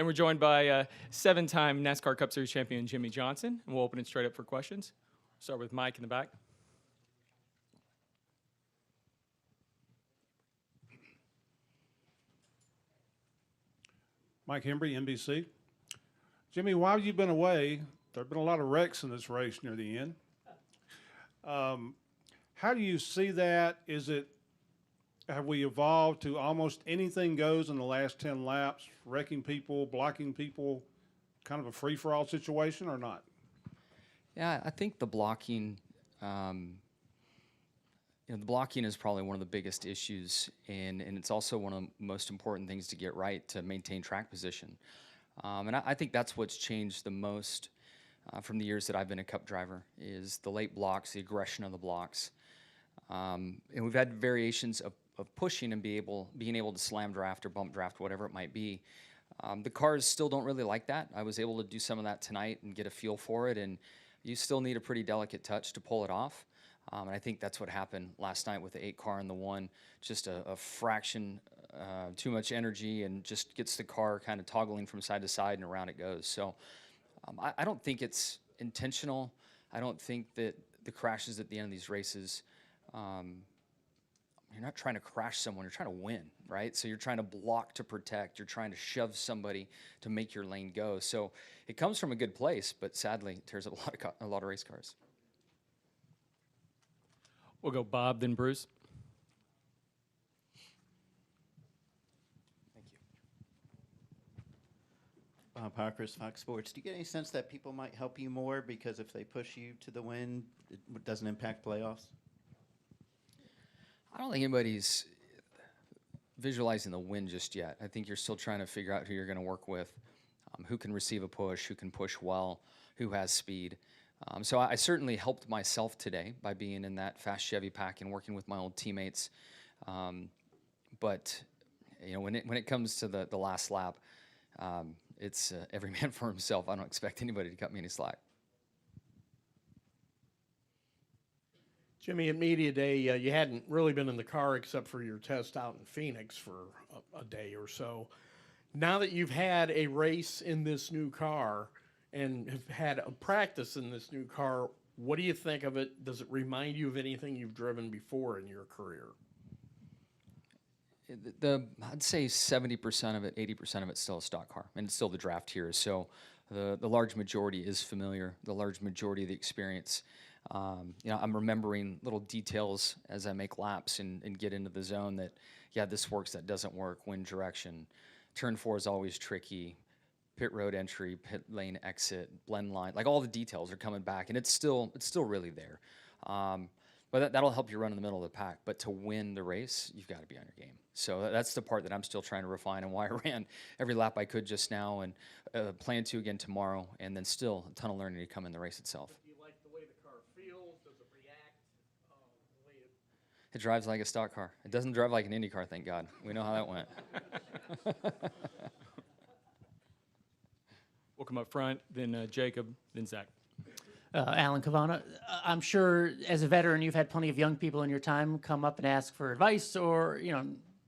And we're joined by seven-time NASCAR Cup Series champion Jimmie Johnson. And we'll open it straight up for questions. Start with Mike in the back. Mike Hembry, NBC. Jimmie, while you've been away, there have been a lot of wrecks in this race near the end. How do you see that? Have we evolved to almost anything goes in the last 10 laps, wrecking people, blocking people, kind of a free-for-all situation or not? Yeah, I think the blocking, the blocking is probably one of the biggest issues, and it's also one of the most important things to get right to maintain track position. And I think that's what's changed the most from the years that I've been a Cup driver is the late blocks, the aggression of the blocks. And we've had variations of pushing and being able to slam draft or bump draft, whatever it might be. The cars still don't really like that. I was able to do some of that tonight and get a feel for it, and you still need a pretty delicate touch to pull it off. And I think that's what happened last night with the 8 car and the 1, just a fraction too much energy and just gets the car kind of toggling from side to side and around it goes. So I don't think it's intentional. I don't think that the crashes at the end of these races, you're not trying to crash someone, you're trying to win, right? So you're trying to block to protect, you're trying to shove somebody to make your lane go. So it comes from a good place, but sadly it tears up a lot of race cars. We'll go Bob, then Bruce. Thank you. Bob Parkhurst, Fox Sports. Do you get any sense that people might help you more because if they push you to the win, it doesn't impact playoffs? I don't think anybody's visualizing the win just yet. I think you're still trying to figure out who you're going to work with, who can receive a push, who can push well, who has speed. So I certainly helped myself today by being in that fast Chevy pack and working with my old teammates. But when it comes to the last lap, it's every man for himself. I don't expect anybody to cut me any slack. Jimmie, at Media Day, you hadn't really been in the car except for your test out in Phoenix for a day or so. Now that you've had a race in this new car and have had a practice in this new car, what do you think of it? Does it remind you of anything you've driven before in your career? I'd say 70% of it, 80% of it's still a stock car, and it's still the draft here. So the large majority is familiar, the large majority of the experience. I'm remembering little details as I make laps and get into the zone that, yeah, this works, that doesn't work, wind direction. Turn 4 is always tricky. Pit road entry, pit lane exit, blend line, like all the details are coming back, and it's still really there. But that'll help you run in the middle of the pack. But to win the race, you've got to be on your game. So that's the part that I'm still trying to refine and why I ran every lap I could just now and plan to again tomorrow, and then still a ton of learning to come in the race itself. Do you like the way the car feels? Does it react the way It drives like a stock car. It doesn't drive like an Indy car, thank God. We know how that went. We'll come up front, then Jacob, then Zach. Alan Cavana, I'm sure as a veteran you've had plenty of young people in your time come up and ask for advice or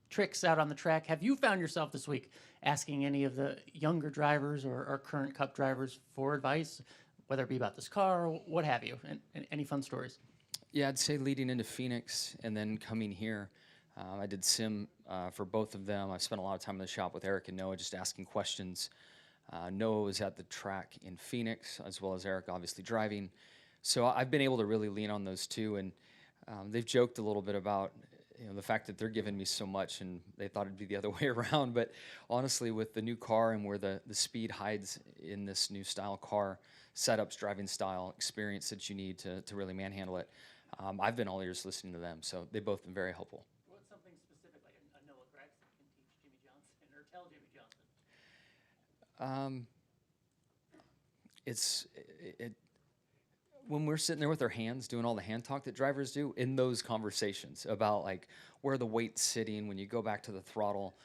tricks out on the track. Have you found yourself this week asking any of the younger drivers or current Cup drivers for advice, whether it be about this car or what have you, and any fun stories? Yeah, I'd say leading into Phoenix and then coming here, I did sim for both of them. I've spent a lot of time in the shop with Eric and Noah just asking questions. Noah was at the track in Phoenix, as well as Eric obviously driving. So I've been able to really lean on those two, and they've joked a little bit about the fact that they're giving me so much, and they thought it'd be the other way around. But honestly, with the new car and where the speed hides in this new style car, setups, driving style, experience that you need to really manhandle it, I've been all ears listening to them. So they've both been very helpful. What's something specific like a Noah Gregson can teach Jimmie Johnson or tell Jimmie Johnson? When we're sitting there with our hands doing all the hand talk that drivers do in those conversations about like where the weight's sitting, when you go back to the throttle,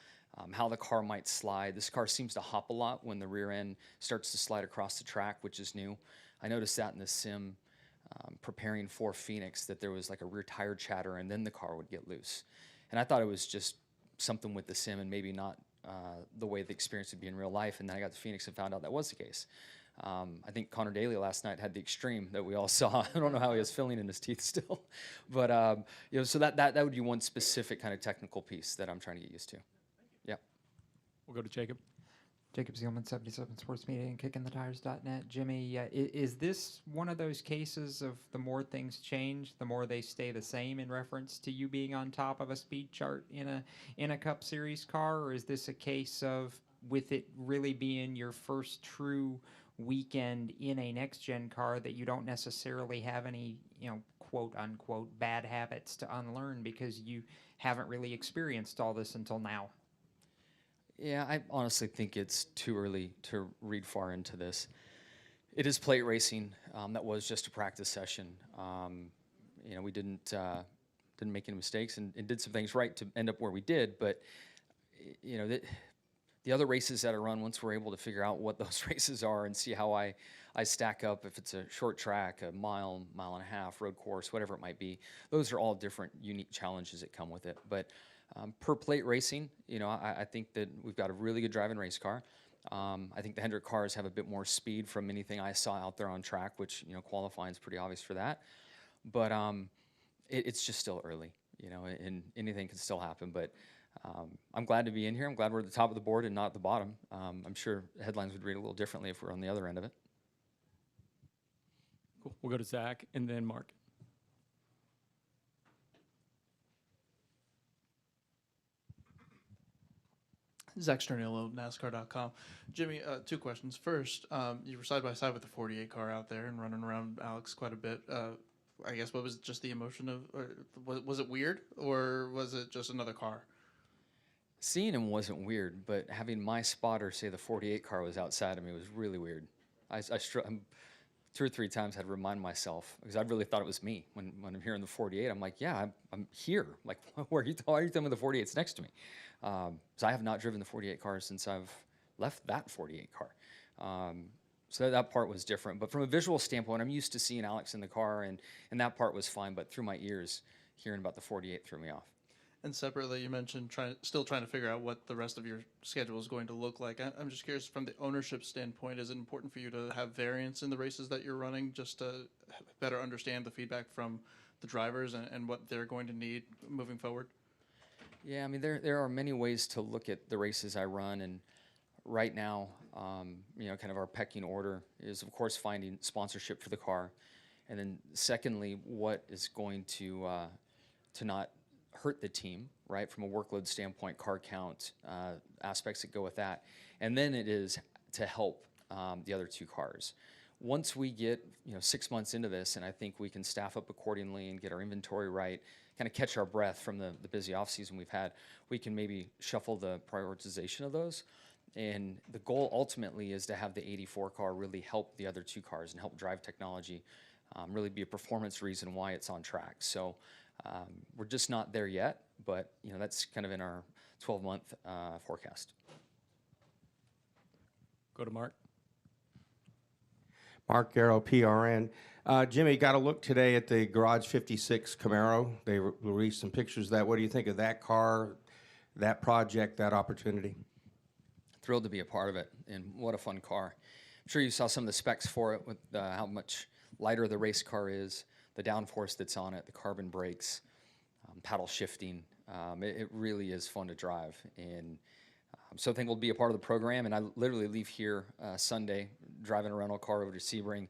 how the car might slide. This car seems to hop a lot when the rear end starts to slide across the track, which is new. I noticed that in the sim preparing for Phoenix, that there was like a rear tire chatter and then the car would get loose. And I thought it was just something with the sim and maybe not the way the experience would be in real life. And then I got to Phoenix and found out that was the case. I think Connor Daly last night had the extreme that we all saw. I don't know how he was filling in his teeth still, but so that would be one specific kind of technical piece that I'm trying to get used to. Yeah. We'll go to Jacob. Jacob Zielman, 77 Sports Media and KickingTheTires.net. Jimmie, is this one of those cases of the more things change, the more they stay the same in reference to you being on top of a speed chart in a Cup Series car, or is this a case of, with it really being your first true weekend in a next-gen car, that you don't necessarily have any, quote-unquote bad habits to unlearn because you haven't really experienced all this until now? Yeah, I honestly think it's too early to read far into this. It is plate racing. That was just a practice session. We didn't make any mistakes and did some things right to end up where we did. But the other races that I run, once we're able to figure out what those races are and see how I stack up, if it's a short track, a mile and a half, road course, whatever it might be, those are all different, unique challenges that come with it. But per plate racing, I think that we've got a really good driving race car. I think the Hendrick cars have a bit more speed from anything I saw out there on track, which, qualifying is pretty obvious for that. But it's just still early, and anything can still happen. But I'm glad to be in here. I'm glad we're at the top of the board and not at the bottom. I'm sure headlines would read a little differently if we're on the other end of it. Cool. We'll go to Zach and then Mark. Zach Sternillo, NASCAR.com. Jimmie, two questions. First, you were side by side with the 48 car out there and running around Alex quite a bit. I guess what was just the emotion of? Was it weird, or was it just another car? Seeing him wasn't weird, but having my spotter say the 48 car was outside of me was really weird. I 2 or 3 times had to remind myself, because I really thought it was me. When I'm hearing the 48, I'm like, yeah, I'm here. Like, why are you telling me the 48's next to me? So I have not driven the 48 car since I've left that 48 car. So that part was different. But from a visual standpoint, I'm used to seeing Alex in the car, and that part was fine. But through my ears, hearing about the 48 threw me off. And separately, you mentioned still trying to figure out what the rest of your schedule is going to look like. I'm just curious, from the ownership standpoint, is it important for you to have variance in the races that you're running, just to better understand the feedback from the drivers and what they're going to need moving forward? Yeah, I mean, there are many ways to look at the races I run, and right now, kind of our pecking order is, of course, finding sponsorship for the car, and then secondly, what is going to not hurt the team, right, from a workload standpoint, car count, aspects that go with that, and then it is to help the other 2 cars. Once we get 6 months into this, and I think we can staff up accordingly and get our inventory right, kind of catch our breath from the busy off season we've had, we can maybe shuffle the prioritization of those. And the goal ultimately is to have the 84 car really help the other 2 cars and help drive technology, really be a performance reason why it's on track. So we're just not there yet, but that's kind of in our 12-month forecast. Go to Mark. Mark Garrow, PRN. Jimmie, got a look today at the Garage 56 Camaro. They released some pictures of that. What do you think of that car, that project, that opportunity? Thrilled to be a part of it, and what a fun car. I'm sure you saw some of the specs for it, with how much lighter the race car is, the downforce that's on it, the carbon brakes, paddle shifting. It really is fun to drive, and so I think we'll be a part of the program. And I literally leave here Sunday, driving a rental car over to Sebring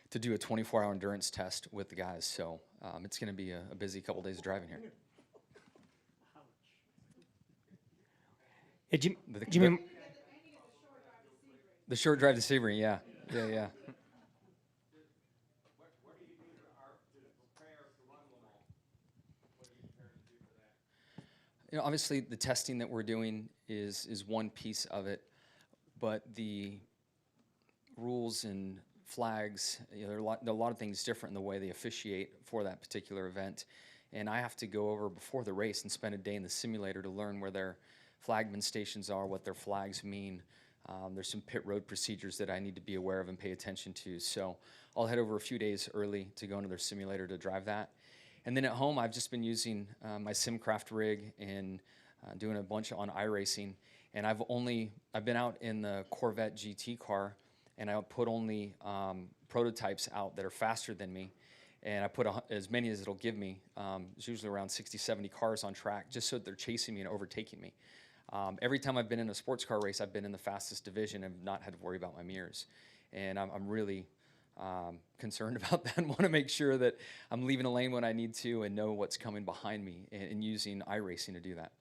to do a 24-hour endurance test with the guys. So it's going to be a busy couple days of driving here. Hey, Jimmie, The short drive to Sebring, yeah. Yeah. Obviously, the testing that we're doing is one piece of it, but the rules and flags, there are a lot of things different in the way they officiate for that particular event. And I have to go over before the race and spend a day in the simulator to learn where their flagman stations are, what their flags mean. There's some pit road procedures that I need to be aware of and pay attention to. So I'll head over a few days early to go into their simulator to drive that. And then at home, I've just been using my SimCraft rig and doing a bunch on iRacing. And I've been out in the Corvette GT car, and I put only prototypes out that are faster than me. And I put as many as it'll give me. It's usually around 60, 70 cars on track, just so that they're chasing me and overtaking me. Every time I've been in a sports car race, I've been in the fastest division and not had to worry about my mirrors. And I'm really concerned about that and want to make sure that I'm leaving a lane when I need to and know what's coming behind me, and using iRacing to do that.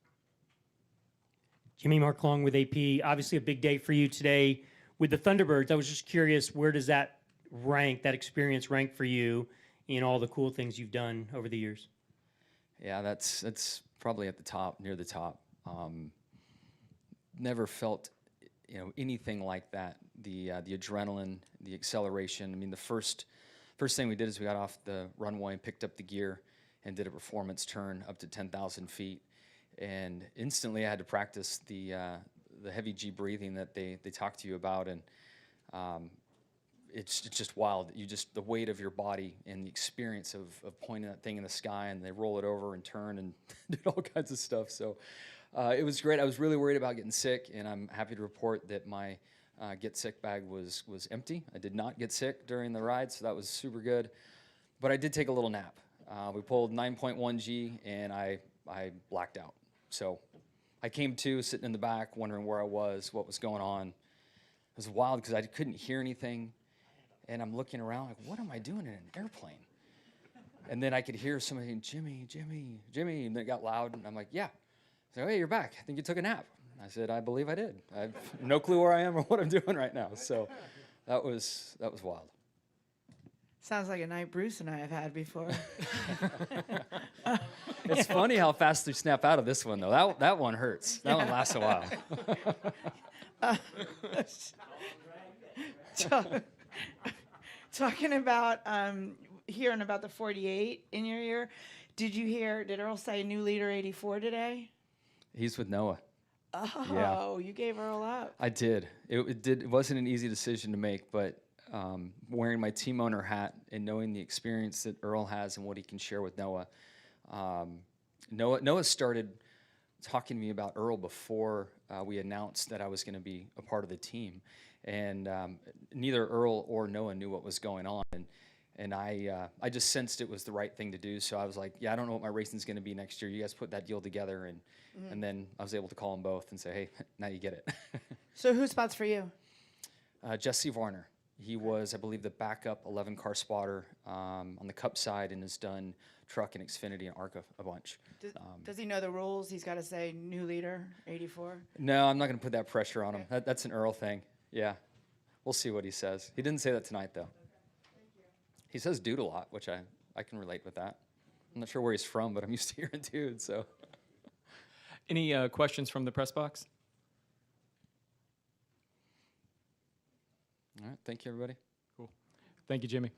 Jimmy, Mark Long with AP. Obviously a big day for you today with the Thunderbirds. I was just curious, where does that experience rank for you in all the cool things you've done over the years? Yeah, that's probably at the top, near the top. Never felt, anything like that. The adrenaline, the acceleration. I mean, the first thing we did is we got off the runway and picked up the gear and did a performance turn up to 10,000 feet. And instantly I had to practice the heavy G breathing that they talk to you about. And it's just wild. The weight of your body and the experience of pointing that thing in the sky, and they roll it over and turn and do all kinds of stuff. So it was great. I was really worried about getting sick, and I'm happy to report that my get sick bag was empty. I did not get sick during the ride, so that was super good. But I did take a little nap. We pulled 9.1 G, and I blacked out. So I came to, sitting in the back, wondering where I was, what was going on. It was wild because I couldn't hear anything. And I'm looking around like, what am I doing in an airplane? And then I could hear somebody saying, Jimmy, Jimmy, Jimmy. And then it got loud. And I'm like, yeah. I said, hey, you're back. I think you took a nap. I said, I believe I did. I have no clue where I am or what I'm doing right now. So that was wild. Sounds like a night Bruce and I have had before. It's funny how fast they snap out of this one, though. That one hurts. That one lasts a while. Talking about hearing about the 48 in your ear, did Earl say new leader 84 today? He's with Noah. Oh, Yeah. You gave Earl up. I did. It wasn't an easy decision to make, but wearing my team owner hat and knowing the experience that Earl has and what he can share with Noah, Noah started talking to me about Earl before we announced that I was going to be a part of the team. And neither Earl or Noah knew what was going on. And I just sensed it was the right thing to do. So I was like, yeah, I don't know what my racing's going to be next year. You guys put that deal together. And then I was able to call them both and say, hey, now you get it. So who spots for you? Jesse Varner. He was, I believe, the backup 11-car spotter on the Cup side, and has done truck and Xfinity and ARCA a bunch. Does he know the rules? He's got to say new leader 84? No, I'm not going to put that pressure on him. That's an Earl thing. Yeah. We'll see what he says. He didn't say that tonight, though. He says dude a lot, which I can relate with that. I'm not sure where he's from, but I'm used to hearing dude, so. Any questions from the press box? All right. Thank you, everybody. Cool. Thank you, Jimmy.